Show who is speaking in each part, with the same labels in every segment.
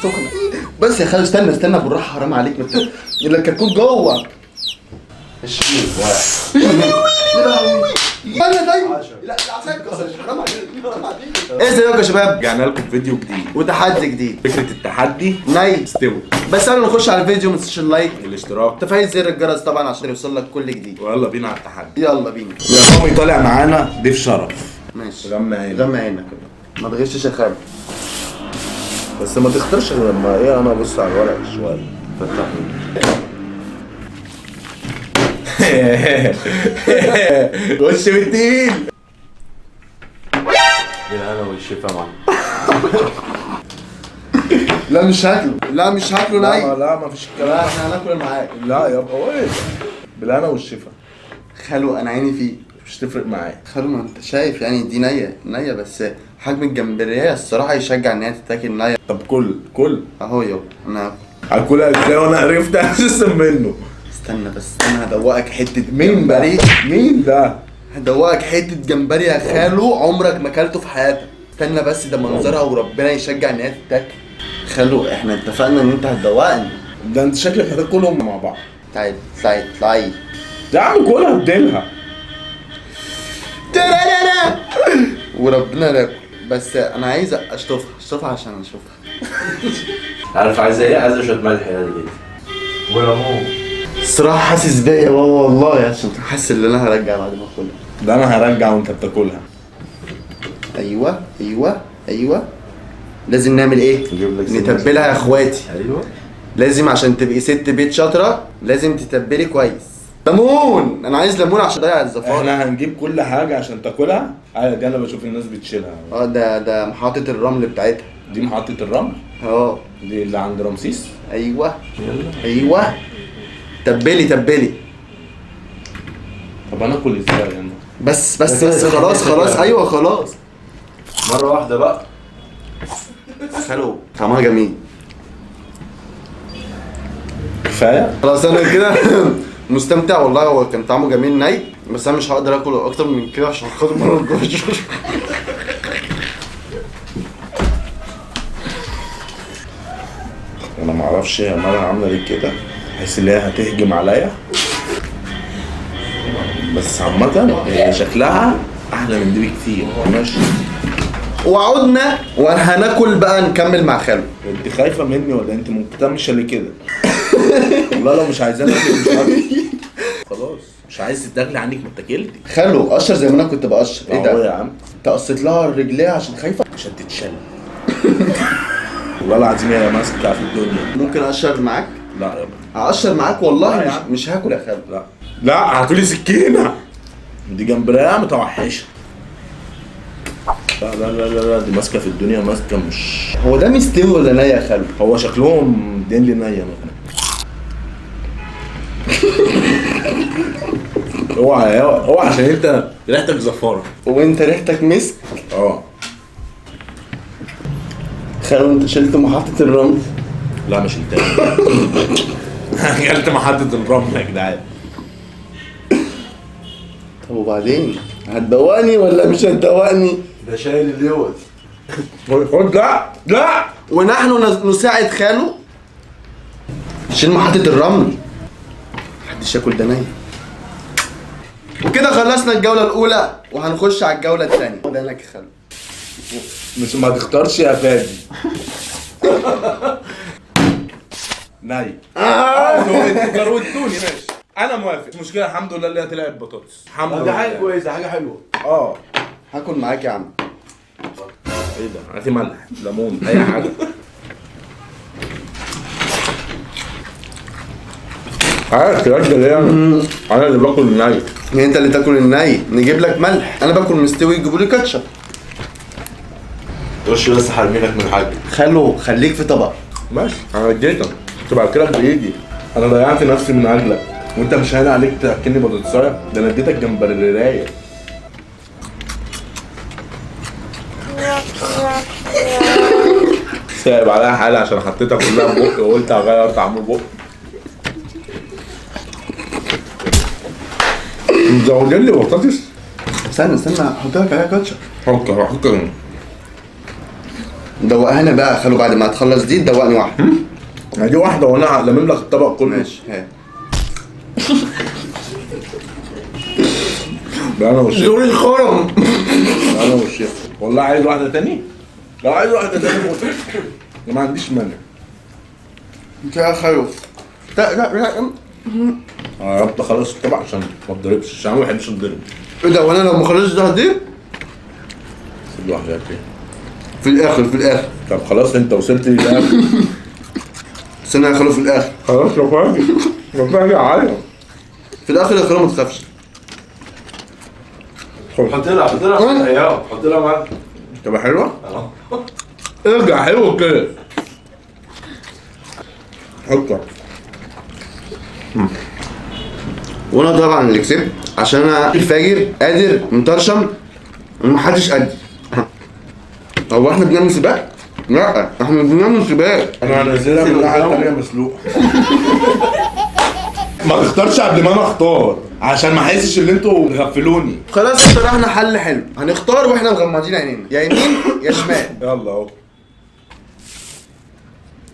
Speaker 1: سخنه. بس يا خالد استنى بالراحه، حرام عليك الكتكوت جوه.
Speaker 2: 20
Speaker 1: انا دايما لا حرام عليك. ازيكم يا شباب؟
Speaker 2: رجعنا لكم فيديو جديد
Speaker 1: وتحدي جديد.
Speaker 2: فكرة التحدي
Speaker 1: ناي
Speaker 2: استوى.
Speaker 1: بس قبل ما نخش على الفيديو ما تنساش اللايك،
Speaker 2: الاشتراك،
Speaker 1: تفعيل زر الجرس طبعا عشان يوصل لك كل جديد.
Speaker 2: ويلا بينا على التحدي.
Speaker 1: يلا بينا.
Speaker 2: يا مامي طالع معانا ضيف شرف.
Speaker 1: ماشي
Speaker 2: غمى عينك.
Speaker 1: غمى عينك ما تغشش يا خالد.
Speaker 2: بس ما تختارش غير لما ايه انا ابص على الورق شويه. فتح وش بالتقيل.
Speaker 3: انا والشفا معانا.
Speaker 1: لا مش هاكله، لا مش هاكله ناي.
Speaker 2: لا ما فيش
Speaker 1: لا
Speaker 2: الكلام.
Speaker 1: احنا هناكل معاك.
Speaker 2: لا يابا ايه بالهنا والشفا.
Speaker 1: خلو انا عيني فيه.
Speaker 2: مش تفرق معايا.
Speaker 1: خلو ما انت شايف يعني دي نية بس حجم الجمبريه الصراحه يشجع ان هي تتاكل نية.
Speaker 2: طب كل
Speaker 1: اهو يابا انا
Speaker 2: هاكلها ازاي وانا عرفت اساسا منه.
Speaker 1: استنى هدوقك حته
Speaker 2: مين
Speaker 1: جمبري.
Speaker 2: ده؟ مين ده؟
Speaker 1: هدوقك حته جمبري يا خالو عمرك ما اكلته في حياتك. استنى بس ده منظرها وربنا يشجع ان هي تتاكل. خالو احنا اتفقنا ان انت هتدوقني.
Speaker 2: ده انت شكلك هتاكلهم مع بعض.
Speaker 1: تعالي
Speaker 2: يا عم كلها بديلها.
Speaker 1: وربنا ناكل. بس انا عايز اشطفها عشان اشوفها.
Speaker 3: عارف عايز ايه؟ عايز شويه ملح يا دي وليمون.
Speaker 1: الصراحه حاسس بيا والله عشان حاسس ان انا هرجع بعد ما اكلها.
Speaker 2: ده انا هرجع وانت بتاكلها.
Speaker 1: ايوه لازم نعمل ايه؟ نتبلها يا اخواتي.
Speaker 3: ايوه
Speaker 1: لازم عشان تبقي ست بيت شاطره لازم تتبلي كويس. ليمون، انا عايز ليمون عشان اضيع الزفاره.
Speaker 2: احنا هنجيب كل حاجه عشان تاكلها. دي انا بشوف الناس بتشيلها.
Speaker 1: ده محطه الرمل بتاعتها.
Speaker 2: دي محطه الرمل. دي اللي عند رمسيس.
Speaker 1: ايوه تبلي.
Speaker 2: طب انا اكل ازاي يعني؟
Speaker 1: بس خلاص ايوه خلاص.
Speaker 3: مره واحده بقى.
Speaker 1: حلو طعمها جميل.
Speaker 2: كفايه.
Speaker 1: خلاص انا كده مستمتع والله. هو كان طعمه جميل ني، بس انا مش هقدر اكل اكتر من كده عشان خاطر ما نرجعش.
Speaker 2: انا ما اعرفش هي مره عامله ليه كده. بحس ان هي هتهجم عليا. بس عامه هي شكلها احلى من دي بكتير. ماشي.
Speaker 1: وعدنا وهناكل بقى نكمل مع خالو.
Speaker 2: انت خايفه مني ولا انت مكتمشه ليه كده؟ والله لو مش عايزاني اكل مش هاكل. خلاص مش عايز تاكلي عنك ما اتاكلتي.
Speaker 1: خالو قشر زي ما انا كنت بقشر. ايه
Speaker 2: اهو
Speaker 1: ده
Speaker 2: يا عم.
Speaker 1: انت قصيت لها رجليها عشان خايفه.
Speaker 2: عشان تتشل. والله العظيم هي ماسكه في الدنيا.
Speaker 1: ممكن اقشر معاك؟
Speaker 2: لا يا ابني.
Speaker 1: هقشر معاك والله.
Speaker 2: لا يا عم.
Speaker 1: مش هاكل يا خالو.
Speaker 2: لا هاتولي سكينه. دي جمبريه متوحشه. لا دي ماسكه في الدنيا ماسكه مش.
Speaker 1: هو ده مستوي ولا ني يا خالو؟
Speaker 2: هو شكلهم دين لي نيه مثلا. اوعى عشان انت ريحتك زفاره.
Speaker 1: وانت ريحتك مسك. خالو انت شلت محطه الرمل.
Speaker 2: لا مش انت. اكلت محطه الرمل يا جدعان.
Speaker 1: طب وبعدين هتدوقني ولا مش هتدوقني؟
Speaker 3: ده شايل اللوز.
Speaker 2: خد. لا
Speaker 1: ونحن نساعد خالو. شيل محطة الرمل. محدش ياكل ده ني. وكده خلصنا الجولة الأولى وهنخش على الجولة الثانية. ده لك خالو.
Speaker 2: مش ما تختارش يا فادي. ناي. كروتوني ماشي. انا موافق. مش مشكله الحمد لله اللي هي طلعت بطاطس. الحمد لله.
Speaker 3: ده حاجه كويسه حاجه حلوه.
Speaker 1: هاكل معاك يا عم.
Speaker 2: ايه ده؟ هاتي ملح ليمون اي حاجه. عارف يا راجل ايه؟ انا اللي باكل الني.
Speaker 1: انت اللي تاكل الني. نجيب لك ملح. انا باكل مستوي يجيبوا لي كاتشب.
Speaker 3: وش بس حرمينك من حاجه.
Speaker 1: خلو خليك في طبق.
Speaker 2: ماشي انا اديتك. كنت باكلك بايدي. انا ضيعت نفسي من اجلك وانت مش هين عليك تاكلني بطاطسايه. ده انا اديتك جمبريرايه. سايب عليها حالة عشان حطيتها كلها في بقي وقلت هغير طعم بقي. مزودين لي بطاطس.
Speaker 1: استنى احط لك عليها كاتشب.
Speaker 2: حط
Speaker 1: دوقها بقى خلو، بعد ما تخلص دي دوقني واحده.
Speaker 2: دي واحده وانا لمم لك الطبق كله.
Speaker 1: ماشي ها.
Speaker 2: ده انا والشيف.
Speaker 1: دول الخرم.
Speaker 2: انا والشيف والله. عايز واحده تاني؟ لو عايز واحده تاني ما عنديش مانع.
Speaker 1: انت يا خلو. لا
Speaker 2: يا رب خلاص الطبق عشان ما تضربش، عشان انا ما بحبش اتضرب.
Speaker 1: ايه ده، وانا لو ما خلصتش ده هدي
Speaker 2: سيب واحده تاني
Speaker 1: في الاخر.
Speaker 2: طب خلاص انت وصلت للاخر.
Speaker 1: استنى يا خلو في الاخر.
Speaker 2: خلاص رفعني عالي.
Speaker 1: في الاخر يا خلو ما تخافش.
Speaker 3: حط لها ايوه، حط لها معاك.
Speaker 2: تبقى حلوه؟ ارجع حلو كده. حطها.
Speaker 1: وانا طبعا اللي كسبت عشان انا الفاجر قادر مطرشم ومحدش قدي. هو احنا بنعمل سباق؟ لا احنا بنعمل سباق.
Speaker 2: انا هنزلها من الناحيه الثانيه مسلوقه. ما تختارش قبل ما انا اختار عشان ما احسش ان انتوا غفلوني.
Speaker 1: خلاص اخترعنا حل حلو، هنختار واحنا مغمضين عينينا، يا يمين يا شمال.
Speaker 2: يلا اهو.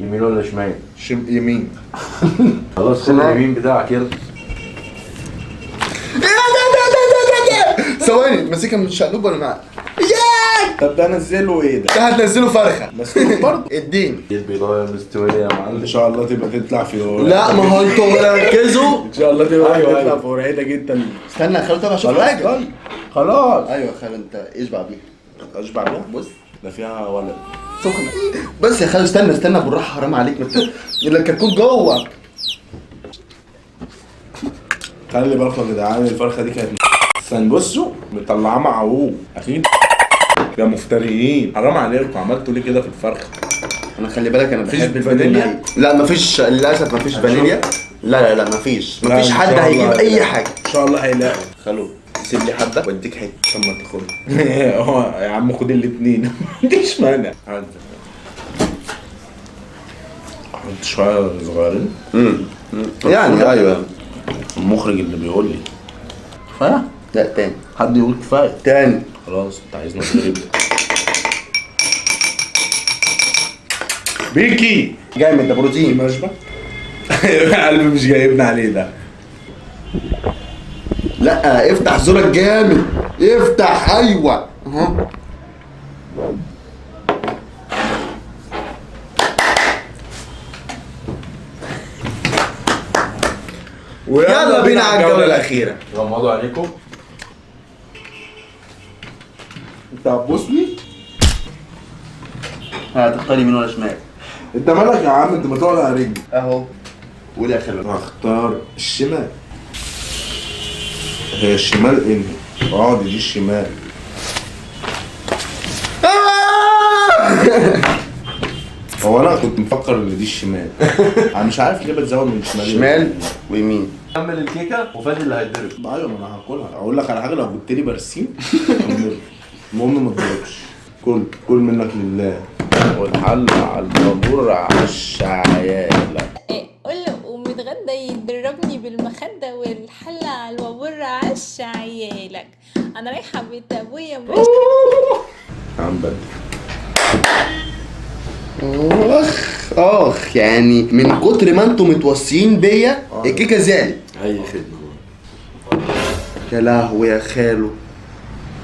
Speaker 3: يمين ولا شمال؟
Speaker 2: يمين.
Speaker 3: خلاص خد اليمين بتاعك يلا.
Speaker 1: ثواني ماسكها من الشقلوب ولا معاك؟
Speaker 2: طب ده انزله ايه ده؟
Speaker 1: ده هتنزله فرخه
Speaker 2: مسلوق برضه.
Speaker 1: اديني.
Speaker 3: البيضايه مستويه يا
Speaker 2: ان
Speaker 3: معلم.
Speaker 2: شاء الله تبقى تطلع في ورقتك.
Speaker 1: لا ما هو انتوا ركزوا.
Speaker 2: ان شاء الله تبقى
Speaker 3: أيوة،
Speaker 2: تطلع
Speaker 3: أيوة.
Speaker 2: في ورقتك انت.
Speaker 1: استنى يا خالد طب اشوف
Speaker 2: خلاص
Speaker 1: حاجه.
Speaker 2: طيب. خلاص.
Speaker 1: ايوه يا خالد انت اشبع بيها.
Speaker 2: اشبع بيها.
Speaker 1: بص
Speaker 2: ده فيها ولد.
Speaker 1: سخنه. بس يا خالد استنى بالراحه حرام عليك الكتكوت جوه.
Speaker 2: خلي بالكم يا جدعان الفرخه دي كانت استنى بصوا مطلعاه مع ابوه اكيد. يا مفتريين حرام عليكم، عملتوا ليه كده في الفرخه؟
Speaker 1: انا خلي بالك انا
Speaker 2: مفيش
Speaker 1: بحب
Speaker 2: فانيليا؟
Speaker 1: الفانيليا. لا مفيش للاسف مفيش فانيليا. لا مفيش
Speaker 2: لا، إن
Speaker 1: حد
Speaker 2: شاء
Speaker 1: هيجيب
Speaker 2: الله
Speaker 1: اي حاجه.
Speaker 2: ان شاء الله هيلاقوا.
Speaker 1: خلو سيب لي حبه واديك حته.
Speaker 2: طب ما تاخدها. هو يا عم خد الاثنين. ما عنديش مانع. حط شويه صغيرين.
Speaker 1: يعني ايوه.
Speaker 2: المخرج اللي بيقول لي كفايه.
Speaker 1: لا تاني.
Speaker 2: حد يقول كفايه.
Speaker 1: تاني.
Speaker 2: خلاص انت عايزنا نضرب. بيكي
Speaker 1: جامد ده بروتين.
Speaker 2: مشبع. قلبي مش جايبنا عليه ده.
Speaker 1: لا افتح زورك جامد. افتح ايوه اهو. يلا بينا على الجوله الاخيره.
Speaker 3: غمضوا عليكم.
Speaker 2: انت هتبوسني؟
Speaker 1: هتختار يمين ولا شمال؟
Speaker 2: انت مالك يا عم؟ انت ما تقعد على رجلي.
Speaker 1: اهو. قول يا خالد.
Speaker 2: هختار الشمال. هي الشمال انهي؟ اقعد دي الشمال. هو انا كنت مفكر ان دي الشمال. انا مش عارف ليه بتزود من الشمال.
Speaker 1: شمال ويمين.
Speaker 3: كمل الكيكه وفادي اللي هيتضرب.
Speaker 2: ايوه ما انا هاكلها. اقول لك على حاجه، لو جبت لي برسيم المهم ما تضربش. كل منك لله. والحل على البابور عش عيالك.
Speaker 4: قول له ومتغدى يضربني بالمخدة والحلة على الوابور عش عيالك. انا رايحة بيت ابويا
Speaker 2: عم بدري.
Speaker 1: اخ يعني من كتر ما انتم متوصيين بيا الكيكه زعلت.
Speaker 3: اي خدمه.
Speaker 1: يا لهوي يا خالو.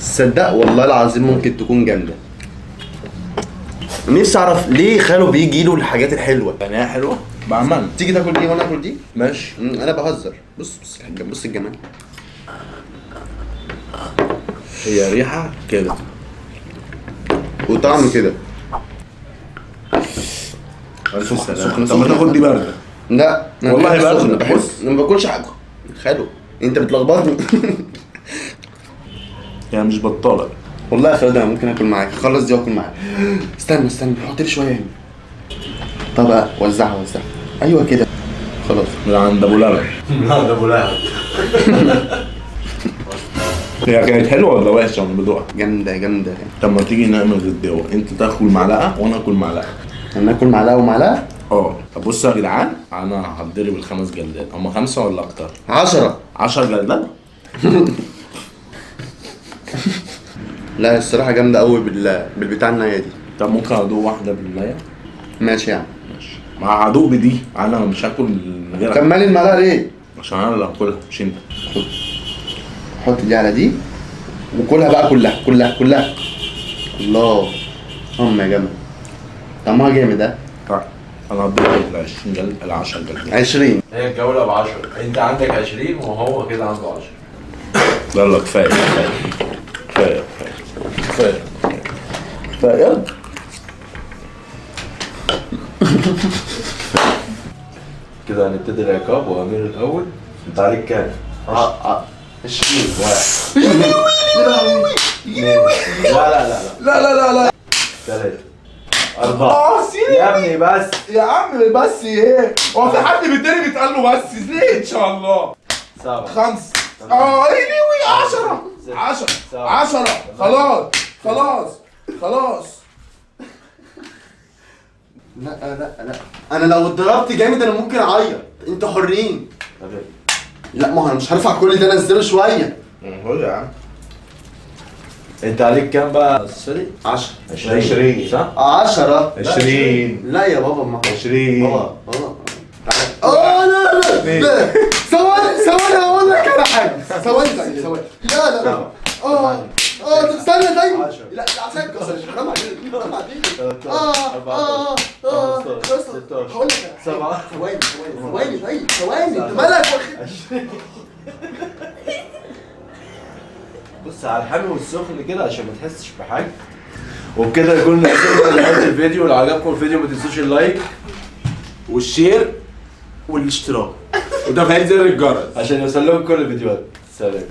Speaker 1: تصدق والله العظيم ممكن تكون جامده. نفسي اعرف ليه خالو بيجي له الحاجات الحلوه.
Speaker 2: يعني هي حلوه؟ بعمل.
Speaker 1: تيجي تاكل دي وانا اكل دي؟
Speaker 2: ماشي.
Speaker 1: انا بهزر. بص بص الجمال.
Speaker 2: هي ريحه كده
Speaker 1: وطعم كده.
Speaker 2: سخنه. طب ما تاخد دي بارده.
Speaker 1: لا أنا
Speaker 2: والله
Speaker 1: بحب
Speaker 2: بقى
Speaker 1: السخنة،
Speaker 2: بص.
Speaker 1: بحس انا ما باكلش حاجه. خالو انت بتلخبطني.
Speaker 2: يعني مش بطاله.
Speaker 1: والله يا خالد انا ممكن اكل معاك. خلص دي واكل معاك. استنى حط لي شويه هنا. طب وزعها. ايوه كده خلاص.
Speaker 2: من عند ابو لبن.
Speaker 3: لا ده ابو لهب.
Speaker 2: هي كانت حلوه ولا وحشه وانا بدوقها؟
Speaker 1: جامده.
Speaker 2: طب ما تيجي نعمل غداوه، انت تاكل معلقه وانا اكل معلقه.
Speaker 1: انا اكل معلقه ومعلقه.
Speaker 2: طب بصوا يا جدعان، انا هتضرب الخمس جلدات. هم 5 ولا اكتر؟
Speaker 1: 10
Speaker 2: جلدات.
Speaker 1: لا الصراحه جامده قوي بالبتاع النيه دي.
Speaker 2: طب ممكن ادوق واحده بالله؟
Speaker 1: ماشي يعني.
Speaker 2: مع هدوق بدي، انا مش هاكل من غيرها.
Speaker 1: طب مالي المعلقه ليه؟
Speaker 2: عشان انا اللي هاكلها مش انت.
Speaker 1: حط دي على دي وكلها بقى كلها كلها كلها. الله يا جمل، طعمها جامد ها.
Speaker 2: طيب انا هدوق ال 20 جلد، ال 10 جلد.
Speaker 1: 20.
Speaker 3: هي الجولة ب 10، انت عندك 20 وهو كده عنده 10.
Speaker 2: يلا كفايه كفايه كفايه كفايه كفايه.
Speaker 3: كده هنبتدي العقاب وامير الاول. انت عليك كام؟
Speaker 1: 20.
Speaker 3: لا 3 4 يا ابني بس.
Speaker 2: يا عم بس ايه؟ هو في حد بالتاني بيتقال له بس ليه ان شاء الله؟
Speaker 3: 7
Speaker 2: 5 ليه 10 خلاص.
Speaker 1: لا انا لو اتضربت جامد انا ممكن اعيط، انتوا حرين. لا ما هو انا مش هرفع كل ده، انزله شويه.
Speaker 2: قول يا عم.
Speaker 3: انت عليك كام بقى سوري؟
Speaker 1: 10.
Speaker 3: 20 صح؟
Speaker 1: 10.
Speaker 2: 20
Speaker 1: لا يا بابا ما
Speaker 2: 20
Speaker 1: بابا لا ثواني اقول لك على حاجه. ثواني لا طب استنى دايما. لا عشان كسر حرام عليك. هقول لك
Speaker 3: 7
Speaker 1: ثواني انت مالك
Speaker 3: بص على الحامي والسخن كده عشان ما تحسش بحاجه. وبكده يكون وصلنا لنهايه الفيديو. لو عجبكم الفيديو ما تنسوش اللايك
Speaker 2: والشير والاشتراك وتفعيل زر الجرس
Speaker 3: عشان يوصل لكم كل الفيديوهات. سلام.